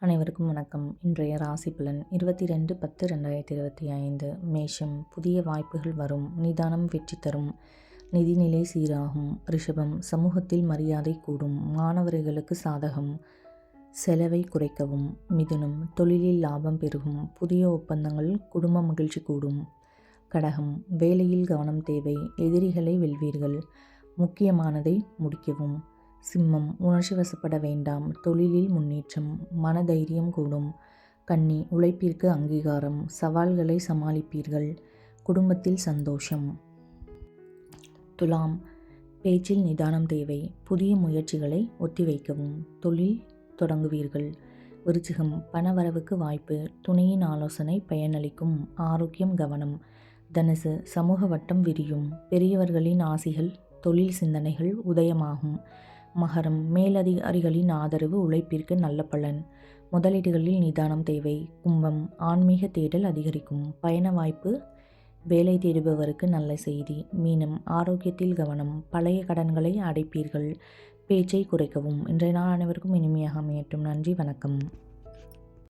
அனைவருக்கும் வணக்கம். இன்றைய ராசி பலன் 22/10/2025. மேஷம், புதிய வாய்ப்புகள் வரும். நிதானம் வெற்றி தரும். நிதிநிலை சீராகும். ரிஷபம், சமூகத்தில் மரியாதை கூடும். மாணவர்களுக்கு சாதகம். செலவை குறைக்கவும். மிதுனம், தொழிலில் லாபம் பெருகும். புதிய ஒப்பந்தங்கள், குடும்ப மகிழ்ச்சி கூடும். கடகம், வேலையில் கவனம் தேவை. எதிரிகளை வெல்வீர்கள். முக்கியமானதை முடிக்கவும். சிம்மம், உணர்ச்சி வசப்பட வேண்டாம். தொழிலில் முன்னேற்றம். மனதைரியம் கூடும். கன்னி, உழைப்பிற்கு அங்கீகாரம். சவால்களை சமாளிப்பீர்கள். குடும்பத்தில் சந்தோஷம். துலாம், பேச்சில் நிதானம் தேவை. புதிய முயற்சிகளை ஒத்திவைக்கவும். தொழில் தொடங்குவீர்கள். விருச்சிகம், பணவரவுக்கு வாய்ப்பு. துணையின் ஆலோசனை பயனளிக்கும். ஆரோக்கியம் கவனம். தனுசு, சமூக வட்டம் விரியும். பெரியவர்களின் ஆசிகள், தொழில் சிந்தனைகள் உதயமாகும். மகரம், மேலதிகாரிகளின் ஆதரவு உழைப்பிற்கு நல்ல பலன். முதலீடுகளில் நிதானம் தேவை. கும்பம், ஆன்மீக தேடல் அதிகரிக்கும். பயண வாய்ப்பு. வேலை தேடுபவருக்கு நல்ல செய்தி. மீனம், ஆரோக்கியத்தில் கவனம். பழைய கடன்களை அடைப்பீர்கள். பேச்சை குறைக்கவும். இன்றைய நாள் அனைவருக்கும் இனிமையாக அமையட்டும். நன்றி, வணக்கம்.